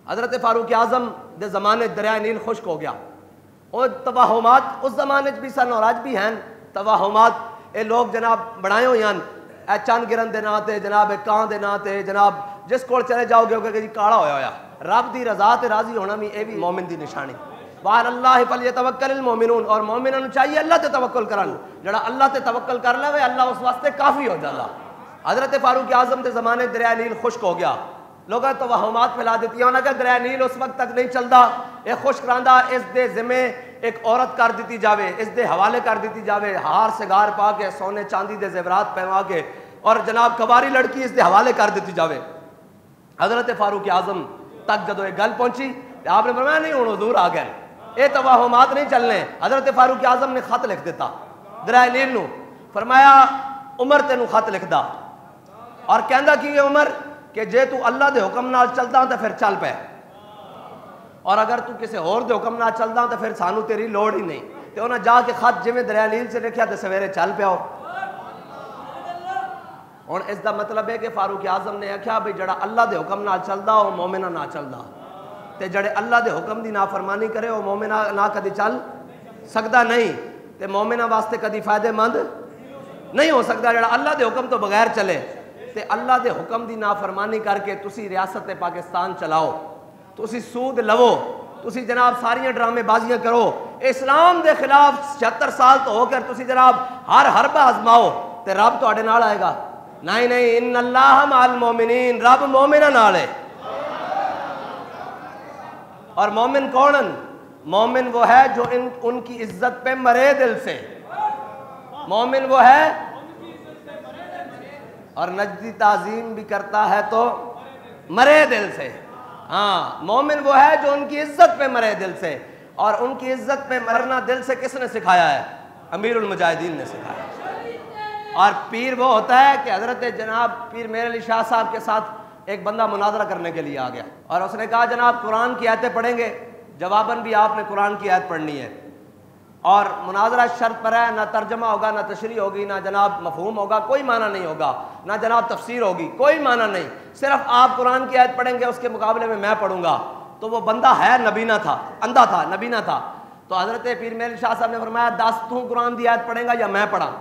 حضرت فاروق اعظم دے زمانے دریائے نیل خشک ہو گیا. اور توہمات اس زمانے بھی سن اور اج بھی ہیں. توہمات اے لوگ جناب بنائے ہوئے ہیں اے چند گرن دے نام تے جناب کان دے نام تے جناب جس کول چلے جاؤ گے کہ جی کاڑا ہویا ہویا. رب دی رضا تے راضی ہونا بھی اے بھی مومن دی نشانی. وعلی اللہ فلیتوکل المؤمنون, اور مومنوں چاہیے اللہ تے توکل کرن. جڑا اللہ تے توکل کر لے اللہ اس واسطے کافی ہو جاتا. حضرت فاروق اعظم دے زمانے دریائے نیل خشک ہو گیا. لوگاں توہمات پھیلا دیتی انہاں کہ دریائے نیل اس وقت تک نہیں چلدا, یہ خشک رہندا, اس دے ذمے ایک عورت کر دیتی جاوے, اس دے حوالے کر دیتی جاوے, ہار سگار پا کے سونے چاندی دے زیورات پہنوا کے, اور جناب کباری لڑکی اس دے حوالے کر دیتی جاوے. حضرت فاروق اعظم تک جدو یہ گل پہنچی تو آپ نے فرمایا نہیں ہوں حضور آ گئے, یہ توہمات نہیں چلنے. حضرت فاروق اعظم نے خط لکھ دیتا دریائے نیل نو, فرمایا عمر تینوں خط لکھ دا, اور کہندا کی ہے عمر کہ جے تو اللہ دے حکم نال چلدا تو پھر چل پے, اور اگر تو کسی اور دے حکم نال چلدا تو پھر سانو تیری لوڑ ہی نہیں. تے انہاں جا کے خط جویں دریائے نیل سے لکھیا تے سویرے چل پیاؤ. ہن اس دا مطلب ہے کہ فاروق اعظم نے آکھیا بھئی جڑا اللہ دے حکم نال چلدا او مومنہ نہ چلدا, تے جڑے اللہ دے حکم دی نافرمانی کرے او مومنہ نہ کدی چل سکدا نہیں, تے مومنہ واسطے کدی فائدہ مند نہیں ہو سکتا جڑا اللہ دے حکم تو بغیر چلے. تے اللہ دے حکم دی نافرمانی کر کے تسی ریاست پاکستان چلاؤ, تسی سود لو, تسی جناب ساریاں ڈرامے بازیاں کرو, اسلام دے خلاف 76 سال تو ہو کر تسی جناب ہر حربہ آزماؤ, تے رب تواڈے نال آئے گا؟ نہیں نہیں, ان اللہ مع المومنین, رب مومناں نال ہے. اور مومن کونن؟ مومن وہ ہے جو ان کی عزت پہ مرے دل سے. مومن وہ ہے اور نجدی تعظیم بھی کرتا ہے تو مرے دل سے. ہاں, مومن وہ ہے جو ان کی عزت پہ مرے دل سے, اور ان کی عزت پہ مرنا دل سے کس نے سکھایا ہے؟ امیر المجاہدین نے سکھایا. اور پیر وہ ہوتا ہے کہ حضرت جناب پیر میر علی شاہ صاحب کے ساتھ ایک بندہ مناظرہ کرنے کے لیے آ گیا, اور اس نے کہا جناب قرآن کی آیتیں پڑھیں گے, جواباً بھی آپ نے قرآن کی آیت پڑھنی ہے, اور مناظرہ شرط پر ہے, نہ ترجمہ ہوگا, نہ تشریح ہوگی, نہ جناب مفہوم ہوگا, کوئی معنی نہیں ہوگا, نہ جناب تفسیر ہوگی, کوئی معنی نہیں, صرف آپ قرآن کی آیت پڑھیں گے, اس کے مقابلے میں پڑھوں گا. تو وہ بندہ ہے نبینا تھا, اندھا تھا, نبینا تھا. تو حضرت پیر میر شاہ صاحب نے فرمایا 10 تو قرآن کی آیت پڑھیں گا یا میں پڑھا؟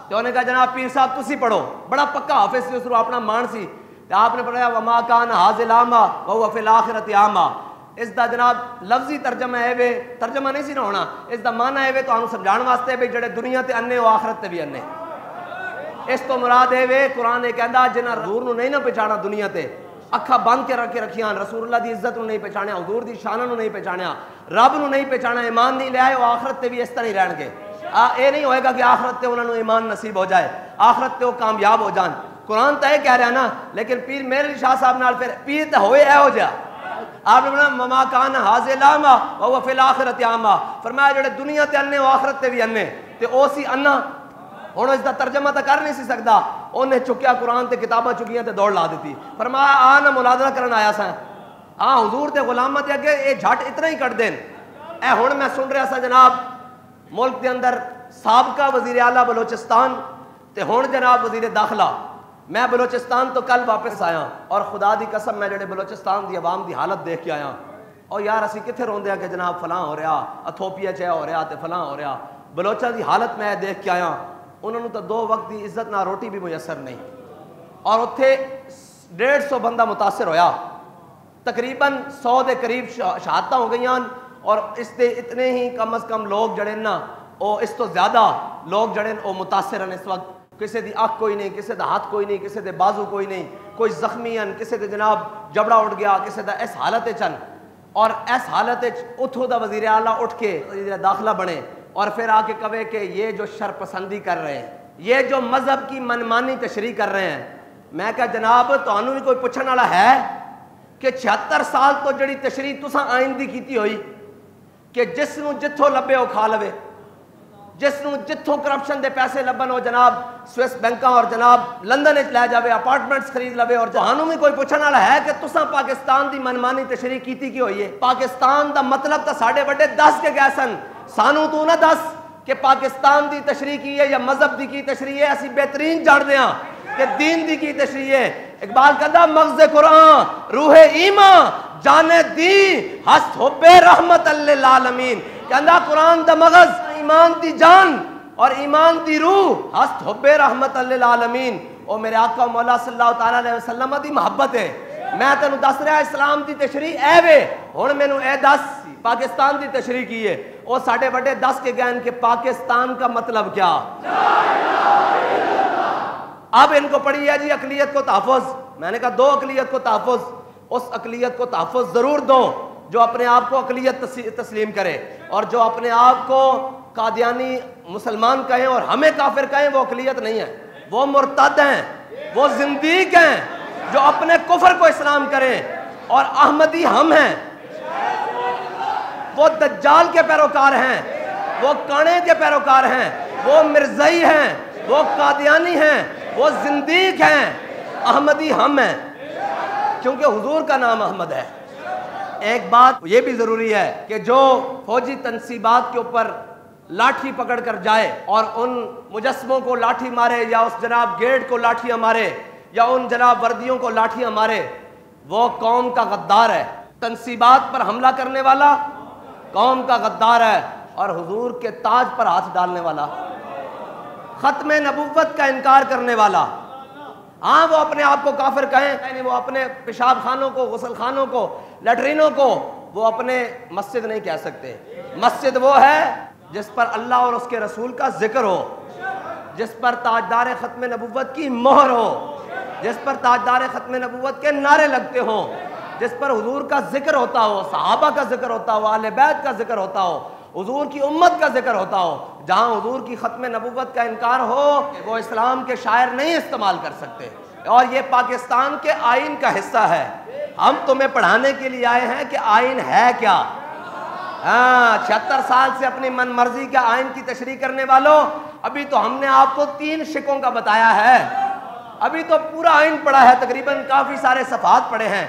تو انہوں نے کہا جناب پیر صاحب تسی پڑھو. بڑا پکا حافظ سی, اس کو اپنا مان سی. تو آپ نے پڑھایا وما کان حاضل اعمیٰ وہو فی الآخرۃ اعمیٰ. اس دا جناب لفظی ترجمہ ہے وے, ترجمہ نہیں سی نہ ہونا, اس دا معنی ہے وے تو انہوں سمجھان واسطے بھی جڑے دنیا تے انے و آخرت تے بھی انے. اس تو مراد ہے وے قرآن یہ کہندا جنہاں حضور نو نہیں نہ پہچانا دنیا تے, اکھاں بند کے رکھ کے رکھیاں, رسول اللہ دی عزت نو نہیں پہچانیا, حضور دی شان نو نہیں پہچانیا, رب نو نہیں پہچانا, ایمان نہیں لے آئے, وہ آخرت تے بھی اس طرح ہی رہن گے. اے نہیں ہوئے گا کہ آخرت تے انہوں نے ایمان نصیب ہو جائے, آخرت تے وہ کامیاب ہو جان. قرآن تو یہ کہہ رہا ہے نا, لیکن پیر میر علی شاہ صاحب نال پھر پیر تے ہوئے اے ہو جا. آپ نے فرمایا وما کان حاضل اعمیٰ وہو فی الآخرۃ اعمیٰ, فرمایا جڑے دنیا تے انے و آخرت تے بھی انے, تے او سی انا. ہن اس دا ترجمہ تو کر نہیں سی سکدا, انہیں چکیا قرآن تے کتاباں چکیاں تے دوڑ لا دیتی. فرمایا آ نہ مناظرہ کرن آیا سا, ہاں حضور دے غلاماں تے اگے اے جھٹ اتنا ہی کٹ دین. اے ہن میں سن رہا سا جناب ملک دے اندر سابقہ وزیر اعلیٰ بلوچستان تے ہن جناب وزیر داخلہ, میں بلوچستان تو کل واپس آیا, اور خدا دی قسم میں جڑے بلوچستان دی عوام دی حالت دیکھ کے آیا, اور یار اسی کتھے روندے ہیں کہ جناب فلاں ہو رہا, اتھوپیا چ ہو رہا تے فلاں ہو رہا. بلوچاں دی حالت میں دیکھ کے آیا, انہوں نے تو 2 وقت دی عزت نہ روٹی بھی میسر نہیں, اور اتھے 150 بندہ متاثر ہویا, تقریباً 100 دے قریب شہادتاں ہو گئیاں, اور اس دے اتنے ہی کم از کم لوگ جڑے نا او اس تو زیادہ لوگ جڑے او متاثر ہیں اس وقت. کسی دی اکھ کوئی نہیں, کسی دا ہاتھ کوئی نہیں, کسی دے بازو کوئی نہیں, کوئی زخمی ہیں, کسی دے جناب جبڑا اٹھ گیا, کسی دا اس حالت چن. اور اس حالت اتھوں دا وزیر اعلیٰ اٹھ کے وزیر داخلہ بنے, اور پھر آ کے کہے کہ یہ جو شر پسندی کر رہے ہیں, یہ جو مذہب کی منمانی تشریح کر رہے ہیں. میں کہا جناب تانوں بھی کوئی پوچھن والا ہے کہ 76 سال تو جڑی تشریح تساں آئین دی کیتی ہوئی کہ جس نو جتھوں لبے وہ کھا لوے, جس نو جتھوں کرپشن دے پیسے لبن وہ جناب سوئس بینکاں اور جناب لندن وچ لے جاوے, اپارٹمنٹس خرید لوے. اور تانوں بھی کوئی پوچھن والا ہے کہ تساں پاکستان دی منمانی تشریح کیتی کی ہوئی ہے؟ پاکستان دا مطلب تا ساڈے بڑے دس کے گئے سن, سانو تو نہ دس کہ پاکستان دی تشریح کی ہے یا مذہب دی کی تشریح ہے. اسی بہترین جانتے ہیں کہ دین دی کی تشریح ہے. اقبال کہتا مغز قرآن روح ایمان جانے دی ہست حب رحمت للعالمین. کہتا قرآن دا مغز ایمان دی جان اور ایمان دی روح ہست حب رحمت للعالمین. او میرے آقا مولا صلی اللہ تعالیٰ علیہ وسلم دی محبت ہے. میں تینوں دس رہا اسلام دی تشریح اے وے ہن مینوں اے دس پاکستان دی تشریح کی ہے. او ساڈے بڑے دس کے گئے کہ پاکستان کا مطلب کیا. اب ان کو پڑھی ہے جی اقلیت کو تحفظ. میں نے کہا دو اقلیت کو تحفظ. اس اقلیت کو تحفظ ضرور دو جو اپنے آپ کو اقلیت تسلیم کرے, اور جو اپنے آپ کو قادیانی مسلمان کہیں اور ہمیں کافر کہیں وہ اقلیت نہیں ہے, وہ مرتد ہیں, وہ زندیق ہیں جو اپنے کفر کو اسلام کریں. اور احمدی ہم ہیں, وہ دجال کے پیروکار ہیں, وہ کانے کے پیروکار ہیں, وہ مرزائی ہیں, وہ قادیانی ہیں, وہ زندیق ہیں. احمدی ہم ہیں کیونکہ حضور کا نام احمد ہے. ایک بات یہ بھی ضروری ہے کہ جو فوجی تنصیبات کے اوپر لاٹھی پکڑ کر جائے اور ان مجسموں کو لاٹھی مارے یا اس جناب گیٹ کو لاٹھیاں مارے یا ان جناب وردیوں کو لاٹھیاں مارے, وہ قوم کا غدار ہے. تنصیبات پر حملہ کرنے والا قوم کا غدار ہے, اور حضور کے تاج پر ہاتھ ڈالنے والا, ختم نبوت کا انکار کرنے والا. ہاں وہ اپنے آپ کو کافر کہیں, وہ اپنے پیشاب خانوں کو, غسل خانوں کو, لیٹرینوں کو وہ اپنے مسجد نہیں کہہ سکتے. مسجد وہ ہے جس پر اللہ اور اس کے رسول کا ذکر ہو, جس پر تاجدار ختم نبوت کی مہر ہو, جس پر تاجدار ختم نبوت کے نعرے لگتے ہوں, جس پر حضور کا ذکر ہوتا ہو, صحابہ کا ذکر ہوتا ہو, اہل بیت کا ذکر ہوتا ہو, حضور کی امت کا ذکر ہوتا ہو. جہاں حضور کی ختم نبوت کا انکار ہو وہ اسلام کے شاعر نہیں استعمال کر سکتے. اور یہ پاکستان کے آئین کا حصہ ہے. ہم تمہیں پڑھانے کے لیے آئے ہیں کہ آئین ہے کیا. 76 سال سے اپنی من مرضی کا آئین کی تشریح کرنے والوں, ابھی تو ہم نے آپ کو 3 شقوں کا بتایا ہے. ابھی تو پورا آئین پڑھا ہے, تقریباً کافی سارے صفحات پڑھے ہیں.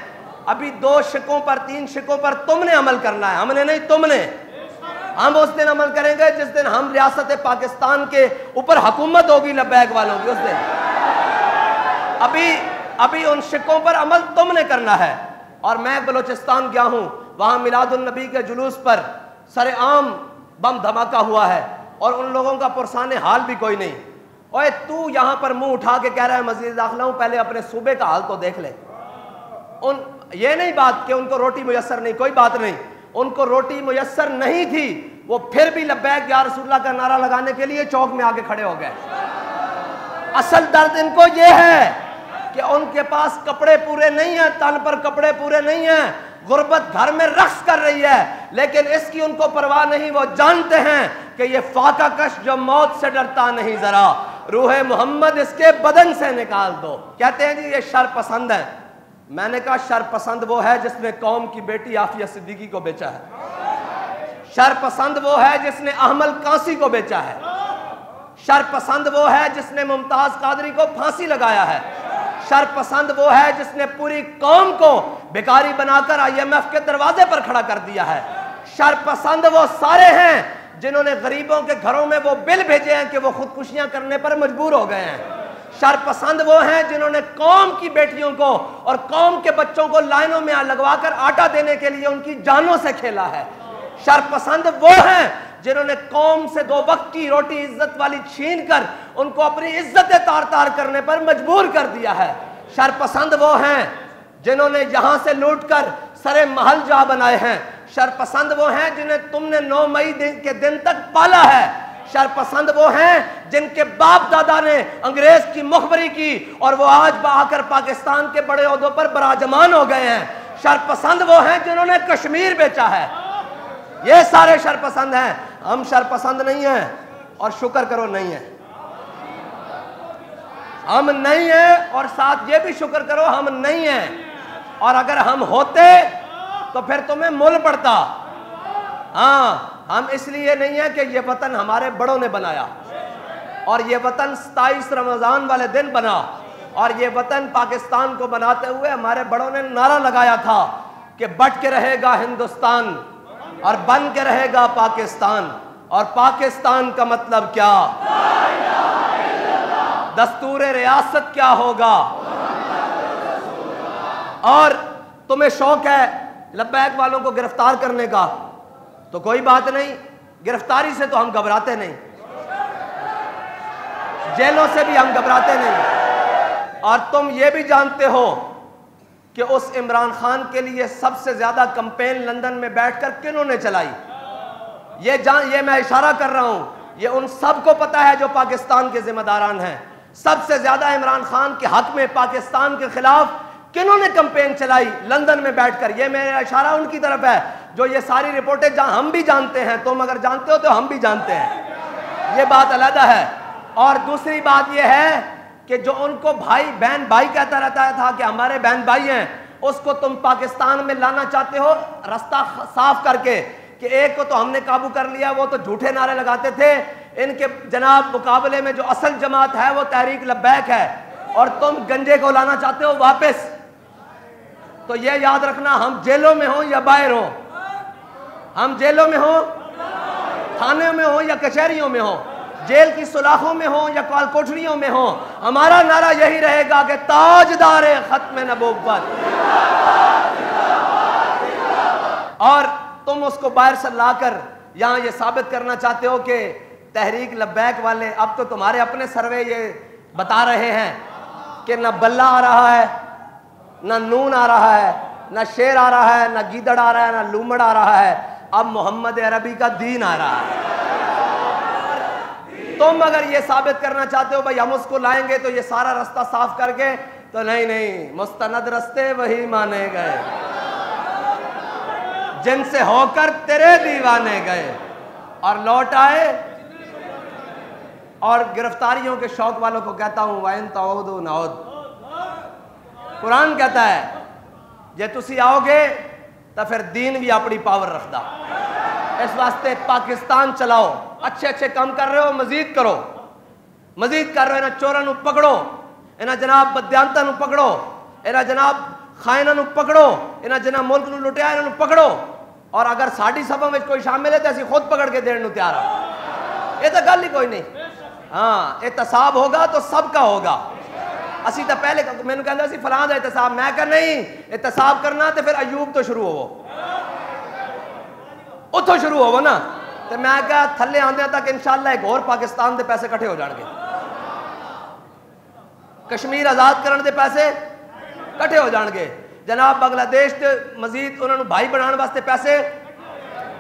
ابھی 2 شقوں پر 3 شقوں پر تم نے عمل کرنا ہے, ہم نے نہیں, تم نے. ہم اس دن عمل کریں گے جس دن ہم ریاست پاکستان کے اوپر حکومت ہوگی لبیک والوں کی, اس دن. ابھی ان شقوں پر عمل تم نے کرنا ہے. اور میں بلوچستان گیا ہوں, وہاں میلاد النبی کے جلوس پر سر عام بم دھماکہ ہوا ہے اور ان لوگوں کا پرسان حال بھی کوئی نہیں. اوے تو یہاں پر منہ اٹھا کے کہہ رہا ہے مزید داخلہ ہوں, پہلے اپنے صوبے کا حال تو دیکھ لے. یہ نہیں بات کہ ان کو روٹی میسر نہیں, کوئی بات نہیں, ان کو روٹی میسر نہیں تھی, وہ پھر بھی لبیک یا رسول اللہ کا نعرہ لگانے کے لیے چوک میں آگے کھڑے ہو گئے. اصل درد ان کو یہ ہے کہ ان کے پاس کپڑے پورے نہیں ہیں, تن پر کپڑے پورے نہیں ہیں, غربت گھر میں رقص کر رہی ہے, لیکن اس کی ان کو پرواہ نہیں. وہ جانتے ہیں کہ یہ فاقہ کش جو موت سے ڈرتا نہیں, ذرا روح محمد اس کے بدن سے نکال دو. کہتے ہیں جی یہ شر پسند ہے. میں نے کہا شر پسند وہ ہے جس نے قوم کی بیٹی عافیہ صدیقی کو بیچا ہے. شر پسند وہ ہے جس نے احمل کانسی کو بیچا ہے. شر پسند وہ ہے جس نے ممتاز قادری کو پھانسی لگایا ہے. شر پسند وہ ہے جس نے پوری قوم کو بیکاری بنا کر IMF کے دروازے پر کھڑا کر دیا ہے. شر پسند وہ سارے ہیں جنہوں نے غریبوں کے گھروں میں وہ بل بھیجے ہیں کہ وہ خودکشیاں کرنے پر مجبور ہو گئے ہیں. شر پسند وہ ہیں جنہوں نے قوم کی بیٹیوں کو اور قوم کے بچوں کو لائنوں میں لگوا کر آٹا دینے کے لیے ان کی جانوں سے کھیلا ہے. شر پسند وہ ہیں جنہوں نے قوم سے 2 وقت کی روٹی عزت والی چھین کر ان کو اپنی عزتیں تار تار کرنے پر مجبور کر دیا ہے. شر پسند وہ ہیں جنہوں نے یہاں سے لوٹ کر سرے محل جا بنائے ہیں. شر پسند وہ ہیں جنہیں تم نے 9 مئی کے دن تک پالا ہے. شر پسند وہ ہیں جن کے باپ دادا نے انگریز کی مخبری کی اور وہ آج آ کر پاکستان کے بڑے عہدوں پر براجمان ہو گئے ہیں. شر پسند وہ ہیں جنہوں نے کشمیر بیچا ہے. یہ سارے شر پسند ہیں. ہم شر پسند نہیں ہیں, اور شکر کرو نہیں ہیں. ہم نہیں ہیں, اور ساتھ یہ بھی شکر کرو ہم نہیں ہیں. اور اگر ہم ہوتے تو پھر تمہیں مول پڑتا. ہاں, ہم اس لیے نہیں ہیں کہ یہ وطن ہمارے بڑوں نے بنایا, اور یہ وطن 27 رمضان والے دن بنا, اور یہ وطن پاکستان کو بناتے ہوئے ہمارے بڑوں نے نعرہ لگایا تھا کہ بٹ کے رہے گا ہندوستان اور بن کے رہے گا پاکستان. اور پاکستان کا مطلب کیا, دستور ریاست کیا ہوگا, اور تمہیں شوق ہے لبیک والوں کو گرفتار کرنے کا، تو کوئی بات نہیں، گرفتاری سے تو ہم گھبراتے نہیں، جیلوں سے بھی ہم گھبراتے نہیں۔ اور تم یہ بھی جانتے ہو کہ اس عمران خان کے لیے سب سے زیادہ کمپین لندن میں بیٹھ کر کنہوں نے چلائی؟ یہ میں اشارہ کر رہا ہوں، یہ ان سب کو پتا ہے جو پاکستان کے ذمہ داران ہیں۔ سب سے زیادہ عمران خان کے حق میں پاکستان کے خلاف کنہوں نے کمپین چلائی لندن میں بیٹھ کر؟ یہ میرا اشارہ ان کی طرف ہے جو یہ ساری رپورٹیں جہاں ہم بھی جانتے ہیں، تم اگر جانتے ہو تو ہم بھی جانتے ہیں، یہ بات علیحدہ ہے۔ اور دوسری بات یہ ہے کہ جو ان کو بہن بھائی کہتا رہتا تھا کہ ہمارے بہن بھائی ہیں، اس کو تم پاکستان میں لانا چاہتے ہو رستہ صاف کر کے کہ ایک کو تو ہم نے قابو کر لیا، وہ تو جھوٹے نعرے لگاتے تھے، ان کے جناب مقابلے میں جو اصل جماعت ہے وہ تحریک لبیک ہے، اور تم گنجے کو لانا چاہتے ہو واپس۔ تو یہ یاد رکھنا، ہم جیلوں میں ہوں یا باہر ہوں، ہم جیلوں میں ہوں، تھانے میں ہوں یا کچہریوں میں ہوں، جیل کی سلاخوں میں ہوں یا کال کوٹریوں میں ہوں، ہمارا نعرہ یہی رہے گا کہ تاجدار ختم نبوت۔ اور تم اس کو باہر سے لا کر یہاں یہ ثابت کرنا چاہتے ہو کہ تحریک لبیک والے، اب تو تمہارے اپنے سروے یہ بتا رہے ہیں کہ نہ بلہ آ رہا ہے، نہ نون آ رہا ہے، نہ شیر آ رہا ہے، نہ گیدڑ آ رہا ہے، نہ لومڑ آ رہا ہے، اب محمد عربی کا دین آ رہا ہے۔ تم اگر یہ ثابت کرنا چاہتے ہو بھائی ہم اس کو لائیں گے تو یہ سارا رستہ صاف کر کے، تو نہیں، مستند رستے وہی مانے گئے جن سے ہو کر تیرے دیوانے گئے اور لوٹ آئے۔ اور گرفتاریوں کے شوق والوں کو کہتا ہوں وَإِن تَعُودُوا نَعُودْ، قرآن کہتا ہے جے تسی آؤ گے تو پھر دین بھی اپنی پاور رکھدا۔ اس واسطے پاکستان چلاؤ، اچھے کام کر رہے ہو مزید کرو، مزید کر رہے ہو، انہاں چوراں نو پکڑو، انہاں جناب بدیانتاں نو پکڑو، انہاں جناب خائناں نو پکڑو، انہاں جناب ملک نو لٹیا انہاں نو پکڑو، اور اگر ساڈی سبھا وچ کوئی شامل ہے تو اسی خود پکڑ کے دین نو تیار ہاں۔ یہ تو گل ہی کوئی نہیں، ہاں احتساب ہوگا تو سب کا ہوگا۔ اسی تو پہلے میں نے کہا سی فلاں دا احتساب، میں کہا نہیں، احتساب کرنا تو پھر ایوب تو شروع ہو، اتھوں شروع ہو نا، تو میں کہا تھلے آندے تک انشاءاللہ ایک اور پاکستان دے پیسے کٹھے ہو جان گے، کشمیر آزاد کرن دے پیسے کٹھے ہو جان گے، جناب بنگلہ دیش تے مزید انہوں نے بھائی بنان واسطے پیسے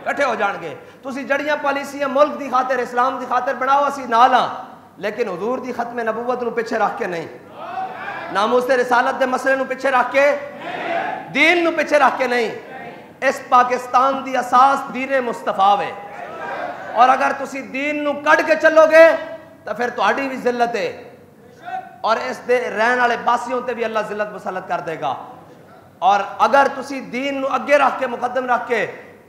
کٹھے ہو جان گے۔ تسی جڑیاں پالیسیاں ملک دی خاطر اسلام دی خاطر بناؤ، اسی نالاں، لیکن حضور دی ختم نبوت نو پیچھے رکھ کے نہیں، ناموس رسالت دے مسئلے نو پیچھے رکھ کے، دین نو پیچھے رکھ کے نہیں۔ اس پاکستان دی اساس دین مصطفیٰ ہے، اور اگر تسی دین نو کٹ کے چلو گے تو پھر تہاڈی بھی ذلت ہے، اور اس دے رہن والے باسیوں تے بھی اللہ ذلت مسلط کر دے گا۔ اور اگر تسی دین نو اگے رکھ کے مقدم رکھ کے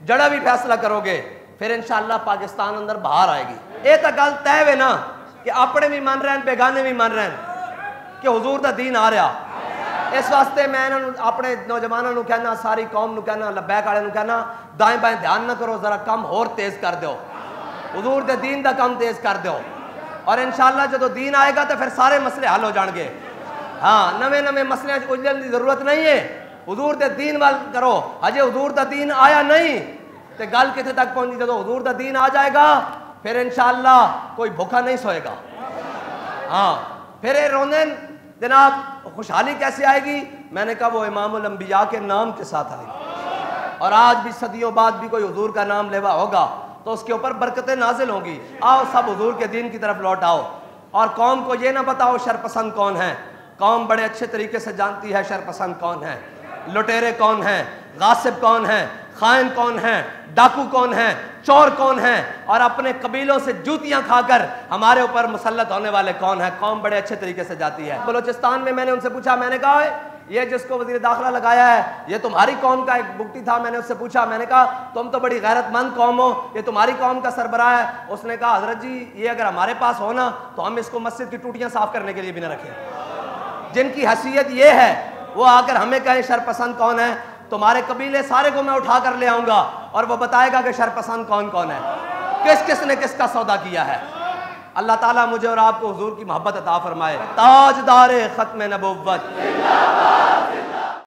جڑا بھی فیصلہ کرو گے پھر انشاءاللہ پاکستان اندر باہر آئے گی۔ یہ تو گل طے ہے نا کہ اپنے بھی مان رہے ہیں بیگانے بھی مان رہے ہیں کہ حضور دا دین آ رہا۔ اس واسطے میں اپنے نوجوانوں نو کہنا، ساری قوم نو کہنا، لبیک والے نو کہنا، دائیں بائیں دھیان نہ کرو، ذرا کم اور تیز کر دو، حضور دے دین دا کم تیز کر دو، اور انشاءاللہ جدو دین آئے گا تو پھر سارے مسئلے حل ہو جان گے۔ ہاں نویں مسئلے اجلن دی ضرورت نہیں ہے، حضور دے دین وال کرو۔ ہجے حضور دا دین آیا نہیں تے گل کتنے تک پہنچی؟ جدو حضور دا دین آ جائے گا پھر انشاءاللہ کوئی بھوکا نہیں سوئے گا۔ ہاں پھر روندن جناب خوشحالی کیسے آئے گی؟ میں نے کہا وہ امام الانبیاء کے نام کے ساتھ آئے گی، اور آج بھی صدیوں بعد بھی کوئی حضور کا نام لیوا ہوگا تو اس کے اوپر برکتیں نازل ہوں گی۔ آؤ سب حضور کے دین کی طرف لوٹ آؤ، اور قوم کو یہ نہ بتاؤ شرپسند کون ہے، قوم بڑے اچھے طریقے سے جانتی ہے شرپسند کون ہے، لٹیرے کون ہیں، غاصب کون ہیں، خائن کون ہیں، ڈاکو کون ہیں، چور کون ہیں، اور اپنے قبیلوں سے جوتیاں کھا کر ہمارے اوپر مسلط ہونے والے کون ہیں، قوم بڑے اچھے طریقے سے جاتی ہے۔ بلوچستان میں نے ان سے پوچھا، میں نے کہا یہ جس کو وزیر داخلہ لگایا ہے یہ تمہاری قوم کا ایک بگٹی تھا، میں نے اس سے پوچھا، میں نے کہا تم تو بڑی غیرت مند قوم ہو، یہ تمہاری قوم کا سربراہ ہے؟ اس نے کہا حضرت جی یہ اگر ہمارے پاس ہونا تو ہم اس کو مسجد کی ٹوٹیاں صاف کرنے کے لیے بھی نہ رکھیں۔ جن کی حیثیت یہ ہے وہ آ کر ہمیں کہیں شرپسند کون ہے؟ تمہارے قبیلے سارے کو میں اٹھا کر لے آؤں گا اور وہ بتائے گا کہ شرپسند کون کون ہے، کس کس نے کس کا سودا کیا ہے۔ اللہ تعالیٰ مجھے اور آپ کو حضور کی محبت عطا فرمائے۔ تاجدار ختم نبوت